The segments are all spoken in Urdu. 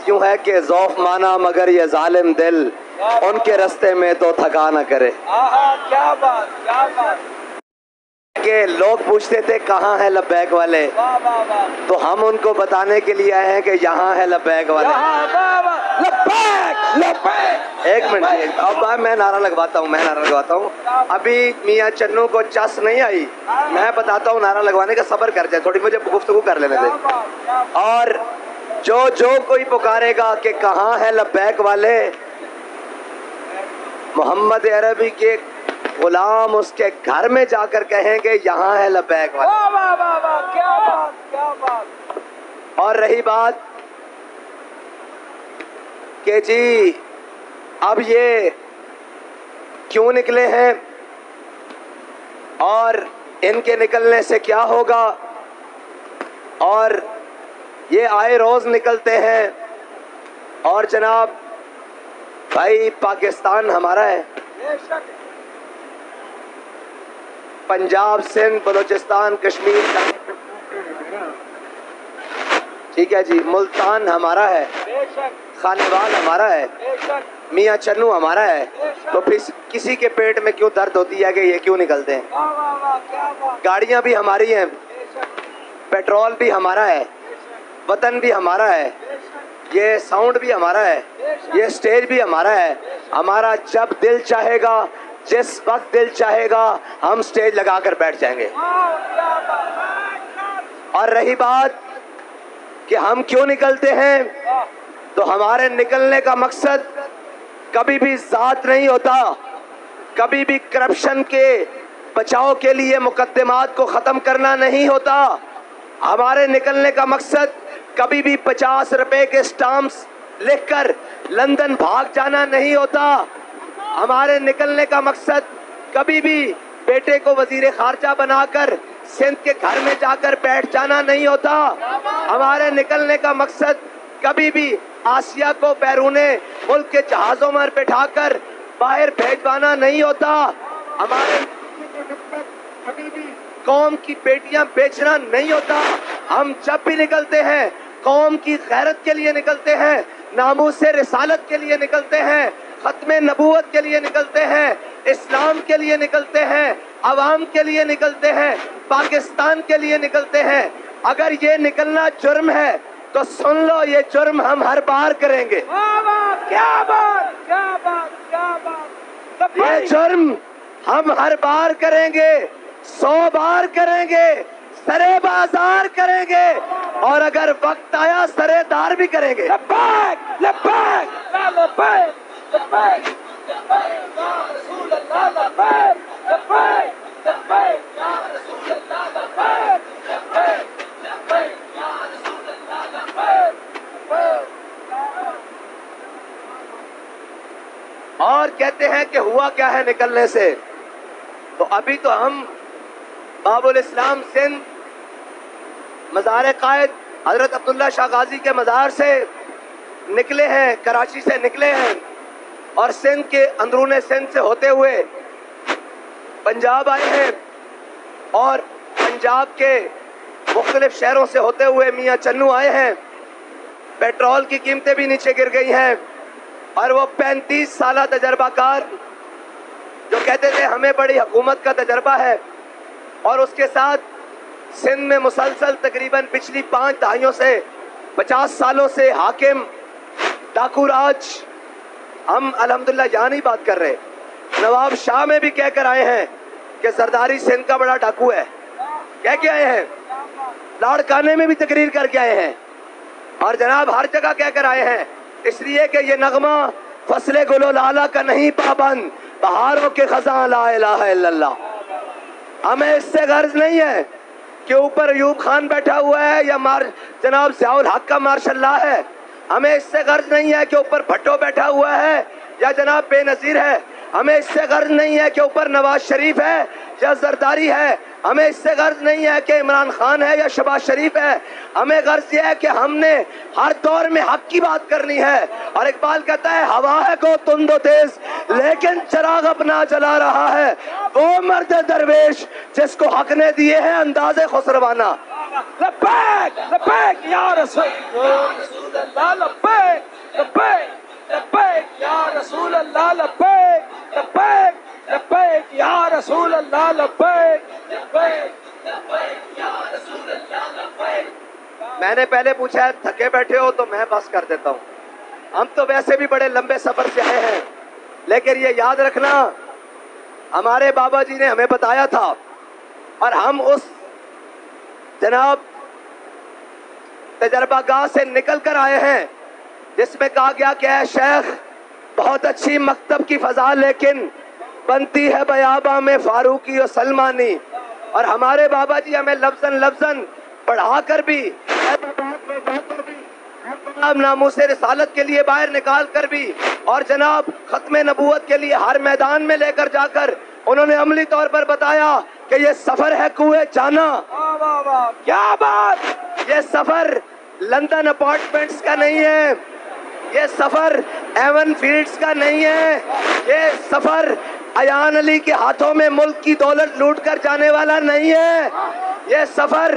یوں ہے کہ ذوف مانا مگر یہ ظالم دل ان کے رستے میں تو تھکا نہ کرے. کیا بات کیا بات. کہ لوگ پوچھتے تھے کہاں ہے لبیک والے, تو ہم ان کو بتانے کے لیے آئے ہیں کہ یہاں ہے لبیک والے. ایک منٹ, اب میں نعرہ لگواتا ہوں. ابھی میاں چنو کو چس نہیں آئی, میں بتاتا ہوں نعرہ لگوانے کا, صبر کر جائے, تھوڑی مجھے گفتگو کر لینے دیں. اور جو کوئی پکارے گا کہ کہاں ہے لبیک والے, محمد عربی کے غلام اس کے گھر میں جا کر کہیں گے یہاں ہے لبیک والے. کیا بات کیا بات. اور رہی بات کہ جی اب یہ کیوں نکلے ہیں اور ان کے نکلنے سے کیا ہوگا, اور یہ آئے روز نکلتے ہیں. اور جناب بھائی پاکستان ہمارا ہے, پنجاب سندھ بلوچستان کشمیر, ٹھیک ہے جی, ملتان ہمارا ہے, خانوال ہمارا ہے, میاں چنو ہمارا ہے. تو پھر کسی کے پیٹ میں کیوں درد ہوتی ہے کہ یہ کیوں نکلتے ہیں. گاڑیاں بھی ہماری ہیں, پیٹرول بھی ہمارا ہے, وطن بھی ہمارا ہے, یہ ساؤنڈ بھی ہمارا ہے, یہ سٹیج بھی ہمارا ہے. ہمارا جب دل چاہے گا, جس وقت دل چاہے گا, ہم سٹیج لگا کر بیٹھ جائیں گے. اور رہی بات کہ ہم کیوں نکلتے ہیں, تو ہمارے نکلنے کا مقصد کبھی بھی ذات نہیں ہوتا, کبھی بھی کرپشن کے بچاؤ کے لیے مقدمات کو ختم کرنا نہیں ہوتا. ہمارے نکلنے کا مقصد کبھی بھی 50 روپے کے سٹامپس لکھ کر لندن بھاگ جانا نہیں ہوتا. ہمارے نکلنے کا مقصد کبھی بھی بیٹے کو وزیر خارجہ بنا کر سندھ کے گھر میں جا کر بیٹھ جانا نہیں ہوتا. ہمارے نکلنے کا مقصد کبھی بھی آسیہ کو بیرون ملک کے جہازوں میں بٹھا کر باہر بھیجوانا نہیں ہوتا. ہمارے کبھی بھی قوم کی بیٹیاں بیچنا نہیں ہوتا. ہم جب بھی نکلتے ہیں قوم کی غیرت کے لیے نکلتے ہیں, ناموس رسالت کے لیے نکلتے ہیں, ختم نبوت کے لیے نکلتے ہیں, اسلام کے لیے نکلتے ہیں, عوام کے لیے نکلتے ہیں, پاکستان کے لیے نکلتے ہیں. اگر یہ نکلنا جرم ہے تو سن لو, یہ جرم ہم ہر بار کریں گے. کیا بات کیا بات کیا بات. یہ جرم ہم ہر بار کریں گے, 100 بار کریں گے, سرے بازار کریں گے, اور اگر وقت آیا سرے دار بھی کریں گے. لبیک لبیک لبیک لبیک لبیک یا رسول اللہ, لبیک لبیک لبیک یا رسول اللہ, لبیک لبیک لبیک یا رسول اللہ, لبیک. اور کہتے ہیں کہ ہوا کیا ہے نکلنے سے, تو ابھی تو ہم باب الاسلام سندھ مزار قائد حضرت عبداللہ شاہ غازی کے مزار سے نکلے ہیں, کراچی سے نکلے ہیں, اور سندھ کے اندرون سندھ سے ہوتے ہوئے پنجاب آئے ہیں, اور پنجاب کے مختلف شہروں سے ہوتے ہوئے میاں چنو آئے ہیں. پیٹرول کی قیمتیں بھی نیچے گر گئی ہیں, اور وہ 35 سالہ تجربہ کار جو کہتے تھے ہمیں بڑی حکومت کا تجربہ ہے, اور اس کے ساتھ سندھ میں مسلسل تقریباً پچھلی 5 دہائیوں سے 50 سالوں سے حاکم ڈاکو راج. ہم الحمدللہ یہاں نہیں بات کر رہے, نواب شاہ میں بھی کہہ کر آئے ہیں کہ زرداری سندھ کا بڑا ڈاکو ہے, کہہ کے آئے ہیں. لاڑکانے میں بھی تقریر کر کے آئے ہیں, اور جناب ہر جگہ کہہ کر آئے ہیں, اس لیے کہ یہ نغمہ فصل گل و لالا کا نہیں پابند, بہاروں کے خزاں لا الہ الا اللہ. ہمیں اس سے غرض نہیں ہے کہ اوپر ایوب خان بیٹھا ہوا ہے یا جناب ضیاء الحق کا مارشاء اللہ ہے. ہمیں اس سے غرض نہیں ہے کہ اوپر بھٹو بیٹھا ہوا ہے یا جناب بے نظیر ہے. ہمیں اس سے غرض نہیں ہے کہ اوپر نواز شریف ہے یا زرداری ہے. ہمیں اس سے غرض نہیں ہے کہ عمران خان ہے یا شہباز شریف ہے. ہمیں غرض یہ ہے کہ ہم نے ہر دور میں حق کی بات کرنی ہے. اور اقبال کہتا ہے ہوا ہے کو تند و تیز لیکن چراغ اپنا جلا رہا ہے, وہ مرد درویش جس کو حق نے دیے ہیں انداز خسروانہ. لبیک لبیک یا رسول اللہ لبیک لبیک لبیک یا رسول اللہ لبیک لبیک لبیک یا رسول اللہ لبیک لبیک لبیک یا رسول اللہ لبیک. میں نے پہلے پوچھا ہے تھکے بیٹھے ہو تو میں بس کر دیتا ہوں. ہم تو ویسے بھی بڑے لمبے سفر سے آئے ہیں، لیکن یہ یاد رکھنا ہمارے بابا جی نے ہمیں بتایا تھا اور ہم اس جناب تجربہ گاہ سے نکل کر آئے ہیں جس میں کہا گیا کہ اے شیخ بہت اچھی مکتب کی فضا لیکن بنتی ہے بیاباں میں فاروقی و سلمانی. اور ہمارے بابا جی ہمیں لفظاً لفظاً پڑھا کر بھی ناموس رسالت کے لیے باہر نکال کر بھی اور جناب ختم نبوت کے لیے ہر میدان میں لے کر جا کر انہوں نے عملی طور پر بتایا کہ یہ سفر ہے کوئے جانا. کیا بات. یہ سفر لندن اپارٹمنٹس کا نہیں ہے، یہ سفر ایون فیلڈز کا نہیں ہے، یہ سفر ایان علی کے ہاتھوں میں ملک کی دولت لوٹ کر جانے والا نہیں ہے، یہ سفر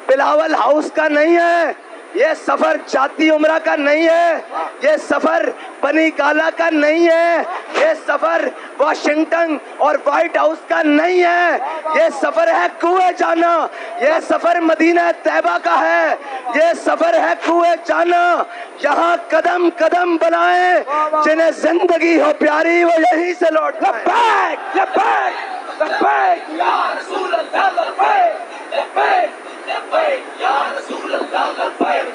بلاول ہاؤس کا نہیں ہے، یہ سفر جاتی عمرہ کا نہیں ہے، یہ سفر بنی کالا کا نہیں ہے، یہ سفر واشنگٹن اور وائٹ ہاؤس کا نہیں ہے، یہ سفر ہے کوئے جانا، یہ سفر مدینہ طیبہ کا ہے، یہ سفر ہے کوئے جانا. یہاں قدم قدم بلائیں جنہیں زندگی ہو پیاری وہ یہیں سے لوٹ جائیں. لبیک لبیک لبیک یا رسول اللہ لبیک لبیک لبیک یا رسول اللہ لبیک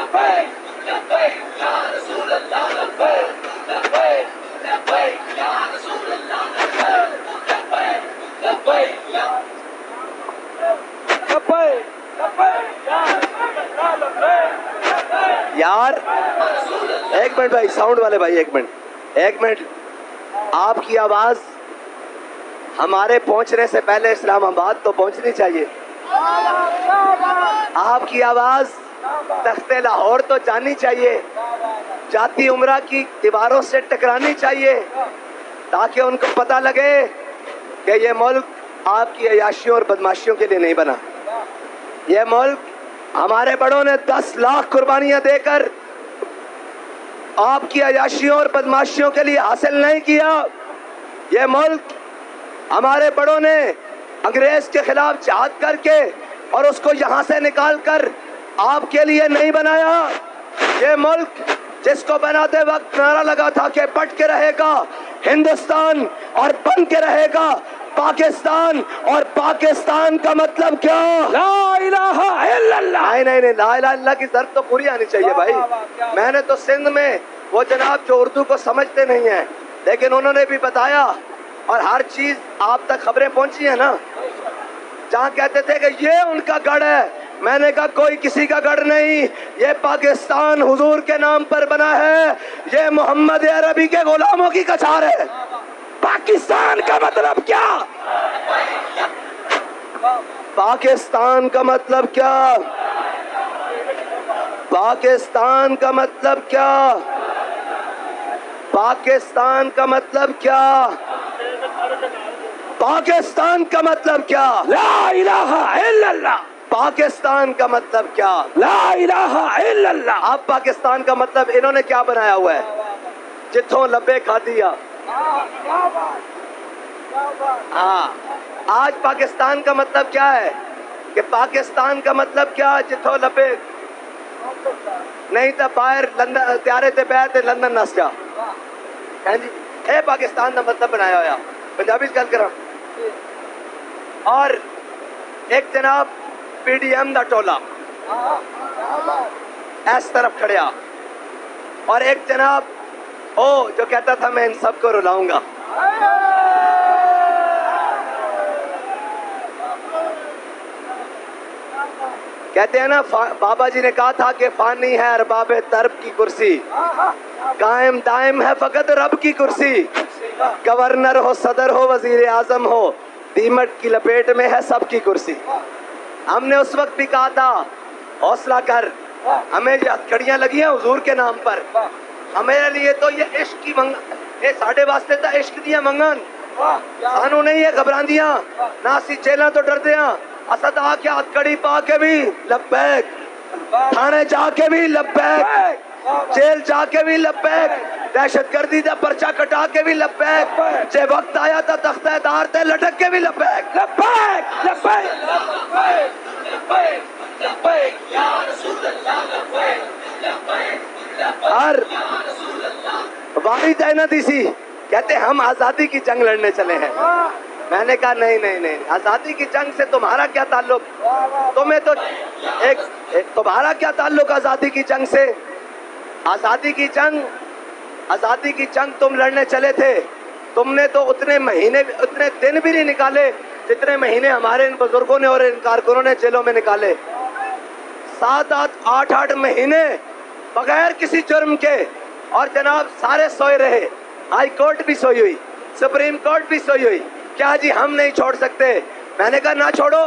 لبیک لبیک یا رسول اللہ لبیک لبیک لبیک یا رسول اللہ لبیک لبیک لبیک یا لبیک لبیک یا رسول اللہ لبیک. یار ایک منٹ بھائی، ساؤنڈ والے بھائی ایک منٹ. آپ کی آواز ہمارے پہنچنے سے پہلے اسلام آباد تو پہنچنی چاہیے. آپ کی آواز تخت لاہور تو جانی چاہیے، جاتی عمرہ کی دیواروں سے ٹکرانی چاہیے تاکہ ان کو پتہ لگے کہ یہ ملک آپ کی عیاشیوں اور بدماشیوں کے لیے نہیں بنا. یہ ملک ہمارے بڑوں نے 10 لاکھ قربانیاں دے کر آپ کی عیاشیوں اور بدماشیوں کے لیے حاصل نہیں کیا. یہ ملک ہمارے بڑوں نے انگریز کے خلاف جہاد کر کے اور اس کو یہاں سے نکال کر آپ کے لیے نہیں بنایا. یہ ملک جس کو بناتے وقت نعرہ لگا تھا کہ بٹ کے رہے گا ہندوستان اور بن کے رہے گا پاکستان. اور پاکستان کا مطلب کیا؟ لا الہ الا اللہ. نہیں نہیں نہیں، لا الہ الا اللہ کی ضرب تو پوری آنی چاہیے بھائی. میں نے تو سندھ میں وہ جناب جو اردو کو سمجھتے نہیں ہیں لیکن انہوں نے بھی بتایا اور ہر چیز آپ تک خبریں پہنچی ہیں نا، جہاں کہتے تھے کہ یہ ان کا گڑھ ہے، میں نے کہا کوئی کسی کا گڑھ نہیں، یہ پاکستان حضور کے نام پر بنا ہے، یہ محمد عربی کے غلاموں کی کچھار ہے. پاکستان کا مطلب کیا؟ پاکستان کا مطلب کیا؟ پاکستان کا مطلب کیا؟ پاکستان کا مطلب کیا؟ پاکستان کا مطلب کیا؟ لا الہ الا اللہ. پاکستان کا مطلب کیا؟ لا الہ الا اللہ. اب پاکستان کا مطلب انہوں نے کیا بنایا ہوا ہے؟ جتھوں لبے کھا دیا. ہاں، آج پاکستان کا مطلب کیا ہے کہ پاکستان کا مطلب کیا؟ جتھوں لبے نہیں تھا باہر لندن تیارے تے پیر تے لندن نس جا. ہاں جی، اے پاکستان کا مطلب بنایا ہوا پنجابی گل کراں. اور ایک جناب پی ڈی ایم دا ٹولا اس طرف کھڑیا اور ایک جناب جو کہتا تھا میں ان سب کو رلاؤں گا. کہتے ہیں نا بابا جی نے کہا تھا کہ فانی ہے ارباب طرب کی کرسی، قائم دائم ہے فقط رب کی کرسی. گورنر ہو، صدر ہو، وزیر اعظم ہو، دیمٹ کی لپیٹ میں ہے سب کی کرسی. ہم نے اس وقت بھی کہا تھا حوصلہ کر، ہمیں یہ ہتھکڑیاں لگی ہیں حضور کے نام پر، ہمارے لیے تو یہ عشق کی منگن، یہ ساڑھے واسطے تھا عشق دیا منگن، سانو نہیں ہے گھبراندیاں، نہ اسی جیلاں تو ڈردے ہاں، اسد آ کے ہتھکڑی پا کے بھی لبیک، تھانے جا کے بھی لبیک، جیل جا کے بھی لبیک، دہشت گردی دا پرچہ کٹا کے بھی لبیک، جے وقت آیا تھا تختہ دار تے لٹک کے بھی لبیک لبیک لبیک لبیک لبیک یا رسول اللہ لبیک لبیک اور واحد احمدی سی کہتے ہم آزادی کی جنگ لڑنے چلے ہیں. میں نے کہا نہیں نہیں نہیں، آزادی کی جنگ سے تمہارا کیا تعلق؟ تمہیں تو تمہارا کیا تعلق آزادی کی جنگ سے؟ آزادی کی جنگ تم لڑنے چلے تھے، تم نے تو اتنے دن بھی نہیں نکالے جتنے مہینے ہمارے ان بزرگوں نے اور ان کارکنوں نے جیلوں میں نکالے. 7-8 مہینے بغیر کسی جرم کے، اور جناب سارے سوئے رہے، ہائی کورٹ بھی سوئی ہوئی، سپریم کورٹ بھی سوئی ہوئی. کیا جی ہم نہیں چھوڑ سکتے؟ میں نے کہا نہ چھوڑو،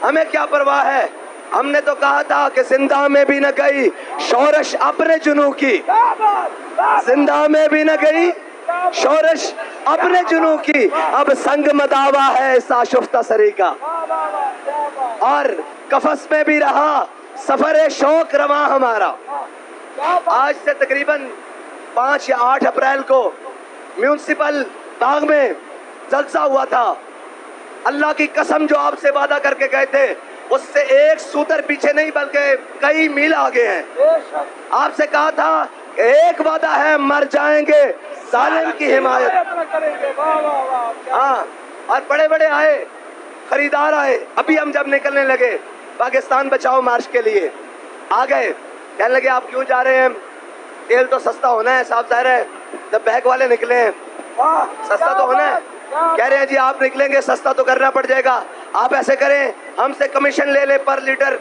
ہمیں کیا پرواہ ہے. ہم نے تو کہا تھا کہ زندہ میں بھی نہ گئی شورش اپنے جنوں کی، زندہ میں بھی نہ گئی شورش اپنے جنوں کی، اب سنگ مداوا ہے اس آشفتہ سری کا، اور قفس میں بھی رہا سفر شوق رواں ہمارا. آج سے تقریباً 5 یا 8 اپریل کو میونسپل باغ میں جلسہ ہوا تھا. اللہ کی قسم جو آپ سے وعدہ کر کے گئے تھے اس سے ایک سوتر پیچھے نہیں بلکہ کئی میل آگے ہیں. آپ سے کہا تھا کہ ایک وعدہ ہے، مر جائیں گے ظالم کی حمایت. ہاں، اور بڑے بڑے آئے، خریدار آئے. ابھی ہم جب نکلنے لگے پاکستان بچاؤ مارچ کے لیے، آ گئے، کہنے لگے آپ کیوں جا رہے ہیں؟ تیل تو سستا ہونا ہے صاحب، ظاہر ہے جب بیگ والے نکلے ہیں سستا تو ہونا ہے. کہہ رہے ہیں جی آپ نکلیں گے سستا تو کرنا پڑ جائے گا، آپ ایسے کریں ہم سے کمیشن لے لیں پر لیٹر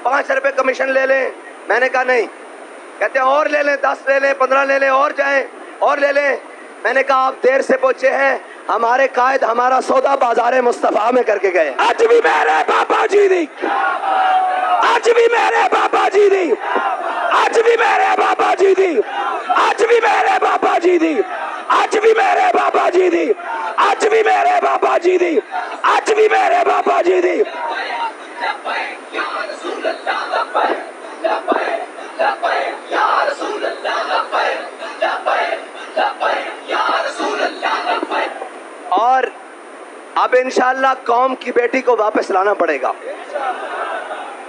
5 روپے کمیشن لے لیں. میں نے کہا نہیں. کہتے ہیں اور لے لیں، 10 لے لیں، 15 لے لیں، اور جائیں اور لے لیں. میں نے کہا آپ دیر سے پہنچے ہیں، ہمارے قائد ہمارا سودا بازار مصطفیٰ میں کر کے گئے. آج بھی میرے بابا جی دی، آج بھی میرے بابا جی دی، آج بھی میرے بابا جی دی، آج بھی میرے بابا جی دی، آج بھی میرے بابا جی دی، آج بھی میرے بابا جی دی، آج بھی میرے بابا جی دی. اور اب انشاءاللہ قوم کی بیٹی کو واپس لانا پڑے گا،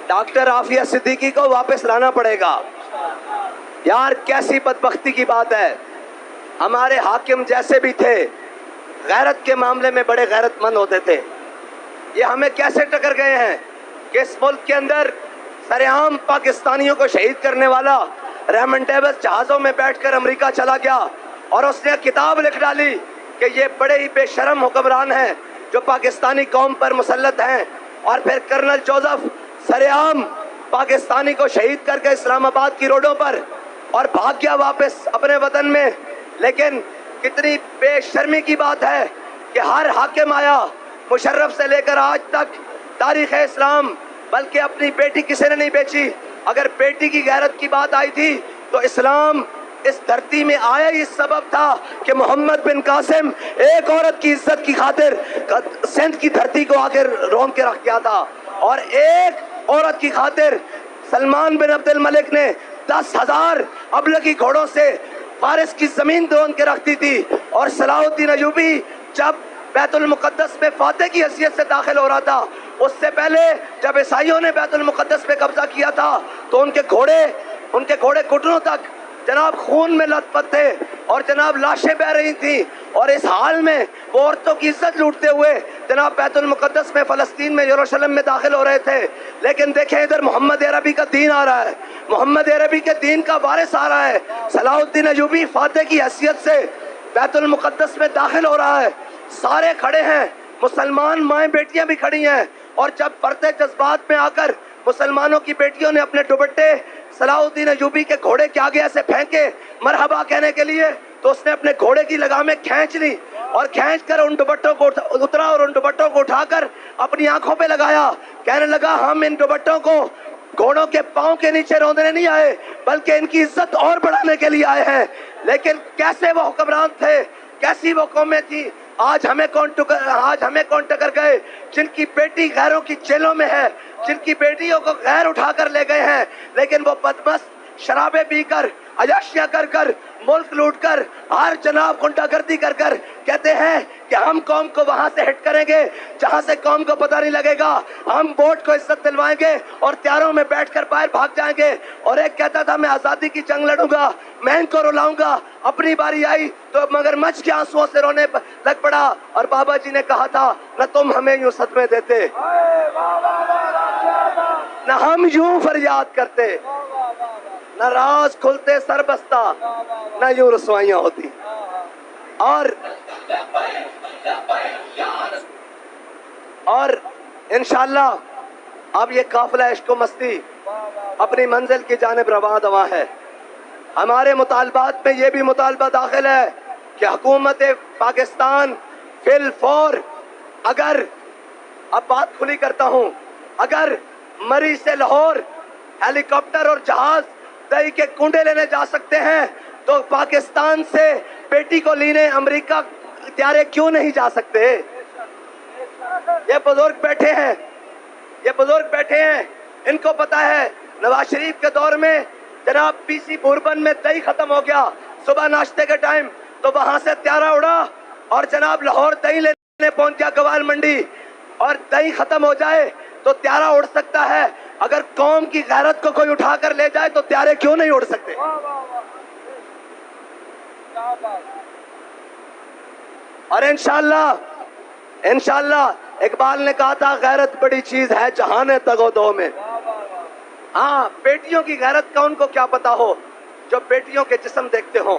ڈاکٹر عافیہ صدیقی کو واپس لانا پڑے گا. یار کیسی بدبختی کی بات ہے، ہمارے حاکم جیسے بھی تھے غیرت کے معاملے میں بڑے غیرت مند ہوتے تھے. یہ ہمیں کیسے ٹکر گئے ہیں کہ اس ملک کے اندر سرعام پاکستانیوں کو شہید کرنے والا ریمنڈ ڈیوس جہازوں میں بیٹھ کر امریکہ چلا گیا اور اس نے کتاب لکھ ڈالی کہ یہ بڑے ہی بے شرم حکمران ہیں جو پاکستانی قوم پر مسلط ہیں. اور پھر کرنل جوزف سرعام پاکستانی کو شہید کر کے اسلام آباد کی روڈوں پر اور بھاگ گیا واپس اپنے وطن میں. لیکن کتنی بے شرمی کی بات ہے کہ ہر حاکم آیا، مشرف سے لے کر آج تک تاریخ اسلام، بلکہ اپنی بیٹی کسی نے نہیں بیچی. اگر بیٹی کی غیرت کی بات آئی تھی تو اسلام اس دھرتی میں آیا ہی اس سبب تھا کہ محمد بن قاسم ایک عورت کی عزت کی خاطر سندھ کی دھرتی کو آ کے رون کے رکھ گیا تھا، اور ایک عورت کی خاطر سلمان بن عبد الملک نے 10,000 ابلگی گھوڑوں سے فارس کی زمین رون کے رکھتی تھی. اور صلاح الدین ایوبی جب بیت المقدس میں فاتح کی حیثیت سے داخل ہو رہا تھا، اس سے پہلے جب عیسائیوں نے بیت المقدس پہ قبضہ کیا تھا تو ان کے گھوڑے گھٹنوں تک جناب خون میں لت پت تھے اور جناب لاشیں بہ رہی تھیں. اور اس حال میں وہ عورتوں کی عزت لوٹتے ہوئے جناب بیت المقدس میں، فلسطین میں، یروشلم میں داخل ہو رہے تھے. لیکن دیکھیں ادھر محمد عربی کا دین آ رہا ہے، محمد عربی کے دین کا وارث آ رہا ہے. صلاح الدین ایوبی فاتح کی حیثیت سے بیت المقدس میں داخل ہو رہا ہے. سارے کھڑے ہیں، مسلمان مائیں بیٹیاں بھی کھڑی ہیں. اور جب پرتے جذبات میں آ کر مسلمانوں کی بیٹیوں نے اپنے دوپٹے صلاح الدین ایوبی کے گھوڑے کے آگے ایسے پھینکے مرحبا کہنے کے لیے، تو اس نے اپنے گھوڑے کی لگامیں کھینچ لی اور کھینچ کر ان دوپٹوں کو اترا اور ان دوپٹوں کو اٹھا کر اپنی آنکھوں پہ لگایا. کہنے لگا ہم ان دوپٹوں کو گھوڑوں کے پاؤں کے نیچے روندنے نہیں آئے بلکہ ان کی عزت اور بڑھانے کے لیے آئے ہیں. لیکن کیسے وہ حکمران تھے، کیسی وہ قومیں تھی آج ہمیں کون ٹکر گئے؟ جن کی بیٹی غیروں کی جیلوں میں ہے، جن کی بیٹیوں کو غیر اٹھا کر لے گئے ہیں، لیکن وہ بدمست شرابیں پی کر، عیاشیاں کر کر، ملک لوٹ کر، ہر جناب غنڈہ گردی کر کر کہتے ہیں کہ ہم قوم کو وہاں سے ہٹ کریں گے جہاں سے قوم کو پتہ نہیں لگے گا، ہم ووٹ کو عزت دلوائیں گے اور تیاروں میں بیٹھ کر باہر بھاگ جائیں گے۔ اور ایک کہتا تھا میں آزادی کی جنگ لڑوں گا، میں ان کو رلاؤں گا۔ اپنی باری آئی تو مگر مچھ کے آنسوؤں سے رونے لگ پڑا، اور بابا جی نے کہا تھا نہ تم ہمیں یوں صدمے دیتے، نہ ہم یوں فریاد کرتے، نہ راز کھلتے سر بستہ، نہ یوں رسوائیاں ہوتی۔ اور انشاءاللہ اب یہ قافلہ عشق و مستی اپنی منزل کی جانب رواں دواں ہے۔ ہمارے مطالبات میں یہ بھی مطالبہ داخل ہے کہ حکومت پاکستان فی الفور، اگر اب بات کھلی کرتا ہوں، اگر مری سے لاہور ہیلی کاپٹر اور جہاز دہی کے کنڈے لینے جا سکتے ہیں تو پاکستان سے بیٹی کو لینے امریکہ طیارے کیوں نہیں جا سکتے؟ یہ بزرگ بیٹھے ہیں، ان کو پتا ہے نواز شریف کے دور میں جناب پی سی بوربن میں دہی ختم ہو گیا صبح ناشتے کے ٹائم، تو وہاں سے طیارہ اڑا اور جناب لاہور دہی لینے پہنچ گیا گوال منڈی، اور دہی ختم ہو جائے تو طیارہ اڑ سکتا ہے، اگر قوم کی غیرت کو کوئی اٹھا کر لے جائے تو طیارے کیوں نہیں اڑ سکتے؟ اور انشاءاللہ اقبال نے کہا تھا غیرت بڑی چیز ہے جہان تگ و دو میں۔ ہاں، بیٹیوں کی غیرت کا ان کو کیا پتا ہو، جو بیٹیوں کے جسم دیکھتے ہوں،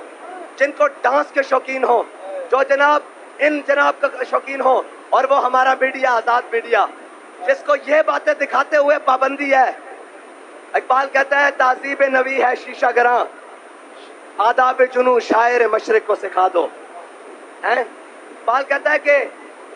جن کو ڈانس کے شوقین ہوں، جو جناب کا شوقین ہوں، اور وہ ہمارا میڈیا، آزاد میڈیا، جس کو یہ باتیں دکھاتے ہوئے پابندی ہے۔ اقبال کہتا ہے تہذیب نوی ہے شیشہ گراں، آداب جنوں شاعر مشرق کو سکھا دو۔ اقبال کہتا ہے کہ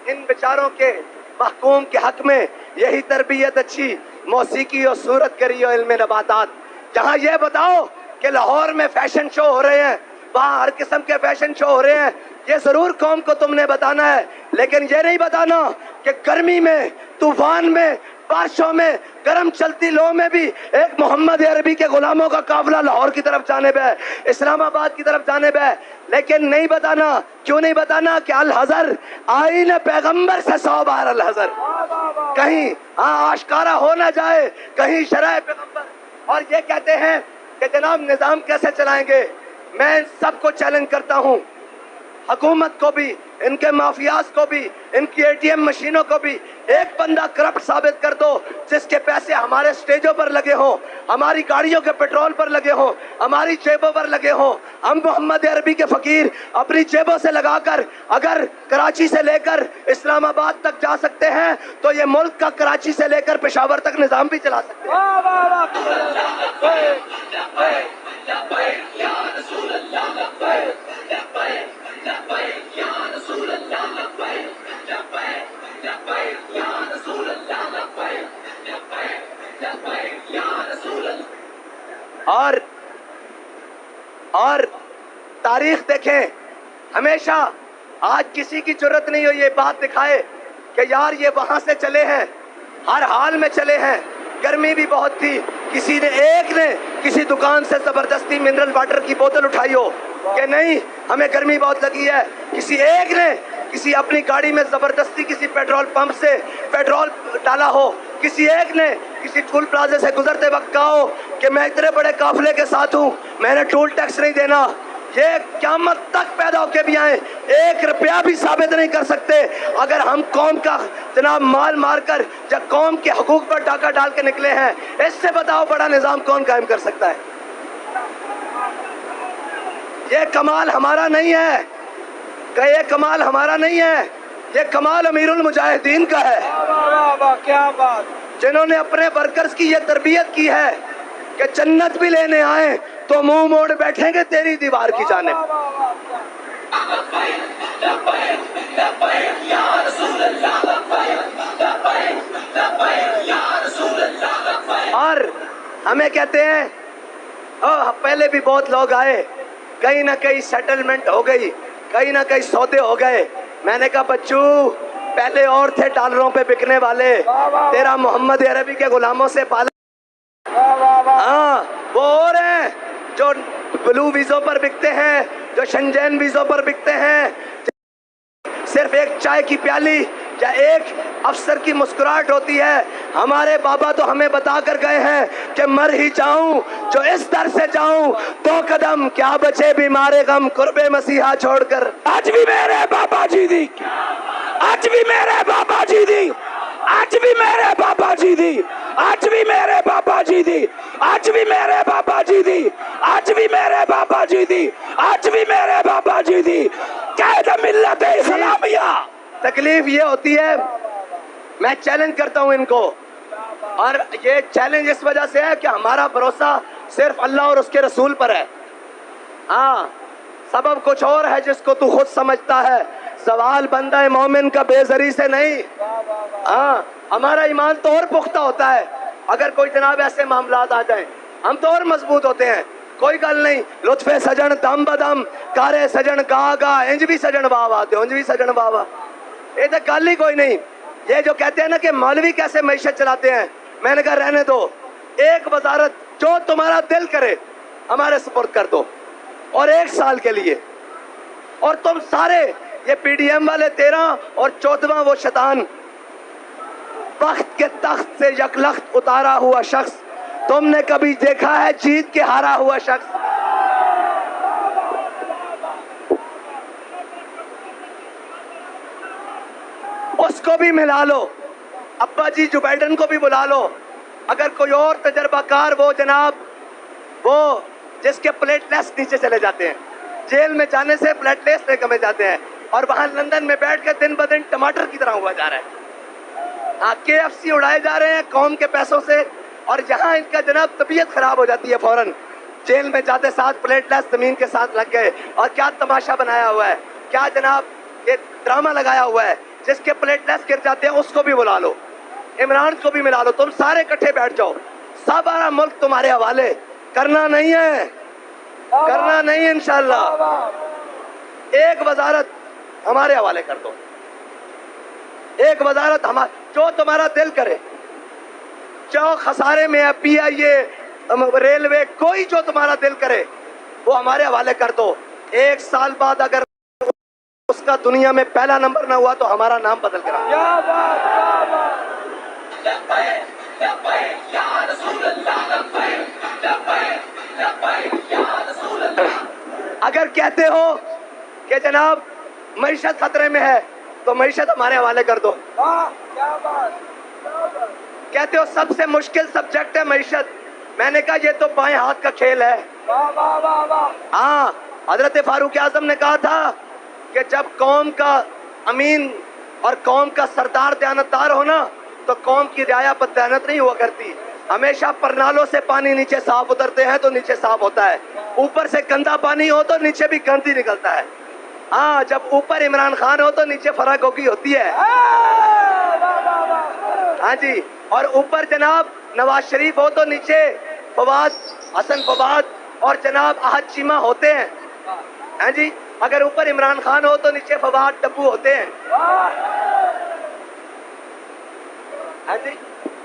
ان بیچاروں کے محکوم کے حق میں یہی تربیت اچھی، موسیقی اور صورت کری اور علم نباتات۔ جہاں یہ بتاؤ کہ لاہور میں فیشن شو ہو رہے ہیں، وہاں ہر قسم کے فیشن شو ہو رہے ہیں، یہ ضرور قوم کو تم نے بتانا ہے، لیکن یہ نہیں بتانا کہ گرمی میں، طوفان میں، بارشوں میں، گرم چلتی لو میں بھی ایک محمد عربی کے غلاموں کا قافلہ لاہور کی طرف جانب ہے، اسلام آباد کی طرف جانب ہے، لیکن نہیں بتانا۔ کیوں نہیں بتانا؟ کہ الحذر آئین پیغمبر سے 100 بار الحذر، کہیں آشکارا ہو نہ جائے، کہیں شرع پیغمبر۔ اور یہ کہتے ہیں کہ جناب نظام کیسے چلائیں گے؟ میں ان سب کو چیلنج کرتا ہوں، حکومت کو بھی، ان کے مافیاز کو بھی، ان کی اے ٹی ایم مشینوں کو بھی، ایک بندہ کرپٹ ثابت کر دو جس کے پیسے ہمارے سٹیجوں پر لگے ہوں، ہماری گاڑیوں کے پیٹرول پر لگے ہوں، ہماری جیبوں پر لگے ہوں۔ ہم محمد عربی کے فقیر اپنی جیبوں سے لگا کر اگر کراچی سے لے کر اسلام آباد تک جا سکتے ہیں تو یہ ملک کا کراچی سے لے کر پشاور تک نظام بھی چلا سکتے ہیں۔ اور تاریخ دیکھیں، ہمیشہ آج کسی کی جرت نہیں ہو یہ بات دکھائے کہ یار یہ وہاں سے چلے ہیں، ہر حال میں چلے ہیں۔ گرمی بھی بہت تھی، کسی نے ایک نے کسی دکان سے زبردستی منرل واٹر کی بوتل اٹھائی ہو کہ نہیں ہمیں گرمی بہت لگی ہے، کسی ایک نے کسی اپنی گاڑی میں زبردستی کسی پیٹرول پمپ سے پیٹرول ڈالا ہو، کسی ایک نے کسی ٹول پلازے سے گزرتے وقت کہا ہو کہ میں اتنے بڑے قافلے کے ساتھ ہوں، میں نے ٹول ٹیکس نہیں دینا۔ یہ قیامت تک پیدا ہو کے بھی آئیں، 1 روپیہ بھی ثابت نہیں کر سکتے اگر ہم قوم کا جناب مال مار کر یا قوم کے حقوق پر ڈاکہ ڈال کے نکلے ہیں۔ اس سے بتاؤ بڑا نظام کون قائم کر سکتا ہے؟ یہ کمال ہمارا نہیں ہے، کہ یہ کمال ہمارا نہیں ہے، یہ کمال امیر المجاہدین کا ہے، کیا بات، جنہوں نے اپنے ورکرز کی یہ تربیت کی ہے کہ جنت بھی لینے آئیں تو منہ موڑ بیٹھیں گے تیری دیوار کی جانب۔ اور ہمیں کہتے ہیں پہلے بھی بہت لوگ آئے، کہیں نہ کہیں سیٹلمنٹ ہو گئی، کہیں نہ کہیں سودے ہو گئے، میں نے کہا بچو پہلے اور تھے ڈالروں پہ بکنے والے، تیرا محمد عربی کے غلاموں سے پالا۔ ہاں وہ اور ہیں جو بلو ویزوں پر بکتے ہیں، جو شنجین ویزوں پر بکتے ہیں، صرف ایک چائے کی پیالی یا ایک افسر کی مسکراہٹ ہوتی ہے۔ ہمارے بابا تو ہمیں بتا کر گئے ہیں کہ مر ہی جاؤں جو اس در سے جاؤں، 2 قدم کیا بچے بیمار غم قرب مسیحا چھوڑ کر۔ آج بھی میرے بابا جی دی، آج بھی میرے بابا جی دی، آج بھی میرے بابا جی دی، آج بھی میرے بابا جی دی، آج بھی میرے بابا جی دی، آج بھی میرے بابا جی دی، آج بھی میرے بابا جی دی، قائد ملت اسلامیہ۔ تکلیف یہ ہوتی ہے، میں چیلنج کرتا ہوں ان کو، اور یہ چیلنج اس وجہ سے ہے کہ ہمارا بھروسہ صرف اللہ اور اس کے رسول پر ہے۔ ہاں سبب کچھ اور ہے جس کو تو خود سمجھتا ہے، سوال بندہ مومن کا بے زری سے نہیں۔ ہاں ہمارا ایمان تو اور پختہ ہوتا ہے اگر کوئی جناب ایسے معاملات آ جائیں، ہم تو اور مضبوط ہوتے ہیں۔ کوئی گل نہیں، لطف سجن دم بدم کارے سجن گا گا انج بھی سجن واہ واہ انج بھی سجن واہ واہ، یہ تو گل ہی کوئی نہیں۔ یہ جو کہتے ہیں نا کہ مولوی کیسے معیشت چلاتے ہیں، میں نے کہا رہنے دو، ایک وزارت جو تمہارا دل کرے ہمارے سپرد کر دو، اور 1 سال کے لیے، اور تم سارے یہ پی ڈی ایم والے 13 اور 14واں وہ شیطان، وقت کے تخت سے یکلخت اتارا ہوا شخص تم نے کبھی دیکھا ہے جیت کے ہارا ہوا شخص؟ اس کو بھی ملا لو، ابا جی جو بائیڈن کو بھی بلا لو، اگر کوئی اور تجربہ کار، وہ جناب وہ جس کے پلیٹلیٹس نیچے چلے جاتے ہیں، جیل میں جانے سے پلیٹلیٹس کمے جاتے ہیں، اور وہاں لندن میں بیٹھ کے دن بدن ٹماٹر کی طرح ہوا جا رہا ہے۔ ہاں KFC اڑائے جا رہے ہیں قوم کے پیسوں سے، اور یہاں ان کا جناب طبیعت خراب ہو جاتی ہے فوراً، جیل میں جاتے ساتھ پلیٹلیٹس زمین کے ساتھ لگ گئے، اور کیا تماشا بنایا ہوا ہے، کیا جناب یہ ڈرامہ لگایا ہوا ہے۔ جس کے پلیٹلیٹس گر جاتے ہیں اس کو بھی بلا لو، عمران کو بھی ملا لو، تم سارے اکٹھے بیٹھ جاؤ، سارا ملک تمہارے حوالے، کرنا نہیں ہے، کرنا نہیں ہے انشاءاللہ، ایک وزارت ہمارے حوالے کر دو، ایک وزارت جو تمہارا دل کرے، جو خسارے میں ہے PIA ریلوے، کوئی جو تمہارا دل کرے وہ ہمارے حوالے کر دو۔ 1 سال بعد اگر اس کا دنیا میں پہلا نمبر نہ ہوا تو ہمارا نام بدل کر اگر کہتے ہو کہ جناب معیشت خطرے میں ہے تو معیشت ہمارے حوالے کر دو۔ کہتے ہو سب سے مشکل سبجیکٹ ہے معیشت، میں نے کہا یہ تو بائیں ہاتھ کا کھیل ہے۔ ہاں حضرت فاروق اعظم نے کہا تھا کہ جب قوم کا امین اور قوم کا سردار دیانتدار ہونا تو قوم کی رعایا بددیانت نہیں ہوا کرتی، ہمیشہ پرنالوں سے پانی نیچے صاف اترتے ہیں تو نیچے صاف ہوتا ہے، اوپر سے گندا پانی ہو تو نیچے بھی گندی نکلتا ہے۔ ہاں جب اوپر عمران خان ہو تو نیچے فرق ہوگی ہوتی ہے، ہاں جی، اور اوپر جناب نواز شریف ہو تو نیچے فواد حسن فواد اور جناب احد چیمہ ہوتے ہیں، ہاں جی، اگر اوپر عمران خان ہو تو نیچے فواد ڈبو ہوتے ہیں، ہاں جی،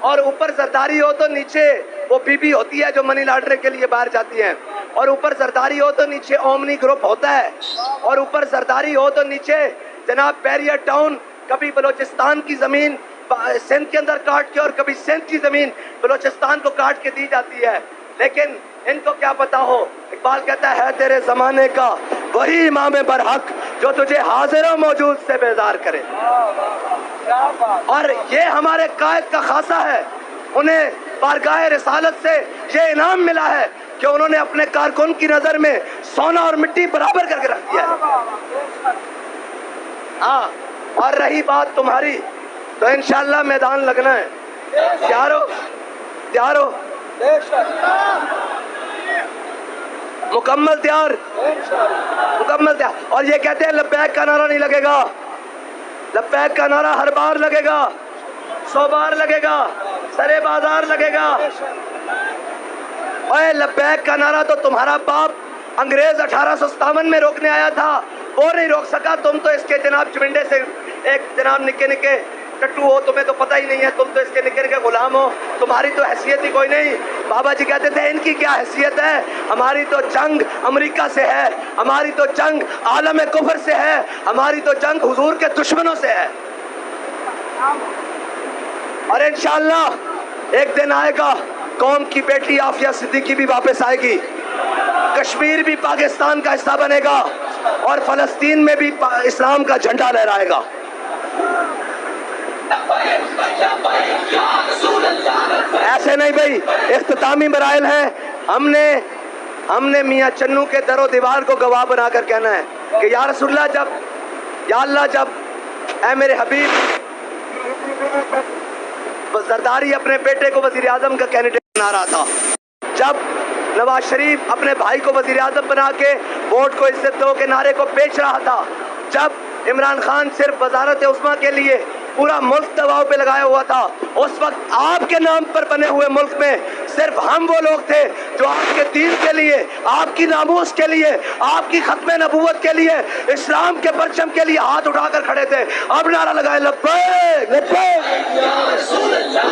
اور اوپر زرداری ہو تو نیچے وہ بی بی ہوتی ہے جو منی لانڈرنگ کے لیے باہر جاتی ہیں، اور اوپر زرداری ہو تو نیچے اومنی گروپ ہوتا ہے، اور اوپر زرداری ہو تو نیچے جناب بیریئر ٹاؤن کبھی بلوچستان کی زمین سندھ کے اندر کاٹ کے اور کبھی سندھ کی زمین بلوچستان کو کاٹ کے دی جاتی ہے۔ لیکن ان کو کیا پتا ہو، اقبال کہتا ہے تیرے زمانے کا وہی امام برحق جو تجھے حاضر و موجود سے بیزار کرے، اور یہ ہمارے قائد کا خاصہ ہے، انہیں بارگاہ رسالت سے یہ انعام ملا ہے کہ انہوں نے اپنے کارکن کی نظر میں سونا اور مٹی برابر کر کے رکھ دیا ہے۔ ہاں اور رہی بات تمہاری تو انشاءاللہ میدان لگنا ہے، تیار ہو، تیار ہو، مکمل تیار، مکمل تیار۔ اور یہ کہتے ہیں لبیک کا نعرہ نہیں لگے گا، لبیک کا نعرہ ہر بار لگے گا، 100 بار لگے گا، سرے بازار لگے گا۔ اے لبیک کا نعرہ تو تمہارا باپ انگریز 1857 میں روکنے آیا تھا، وہ نہیں روک سکا. تم تو اس کے جناب چمنڈے سے ایک جناب نکے نکے ٹٹو ہو, تمہیں تو پتہ ہی نہیں ہے, تم تو اس کے نکے نکے غلام ہو, تمہاری تو حیثیت ہی کوئی نہیں. بابا جی کہتے تھے ان کی کیا حیثیت ہے, ہماری تو جنگ امریکہ سے ہے, ہماری تو جنگ عالم کفر سے ہے, ہماری تو جنگ حضور کے دشمنوں سے ہے. اور انشاءاللہ ایک دن آئے گا قوم کی بیٹی عافیہ صدیقی بھی واپس آئے گی, کشمیر بھی پاکستان کا حصہ بنے گا, اور فلسطین میں بھی اسلام کا جھنڈا لہرائے گا. ایسے نہیں بھائی, اختتامی مراحل ہیں. ہم نے میاں چنو کے در و دیوار کو گواہ بنا کر کہنا ہے کہ یا رسول اللہ, یا اللہ, جب اے میرے حبیب زرداری اپنے بیٹے کو وزیر اعظم کا کینڈیڈیٹ بنا رہا تھا, جب نواز شریف اپنے بھائی کو وزیر اعظم بنا کے ووٹ کو عزت دو کے نعرے کو بیچ رہا تھا, جب عمران خان صرف وزارت عظمیٰ کے لیے پورا ملک دباؤ پہ لگایا ہوا تھا, اس وقت آپ کے نام پر بنے ہوئے ملک میں صرف ہم وہ لوگ تھے جو آپ کے دین کے لیے, آپ کی ناموس کے لیے, آپ کی ختم نبوت کے لیے, اسلام کے پرچم کے لیے ہاتھ اٹھا کر کھڑے تھے. اب نعرہ لگائے لبیک لبیک یا رسول اللہ,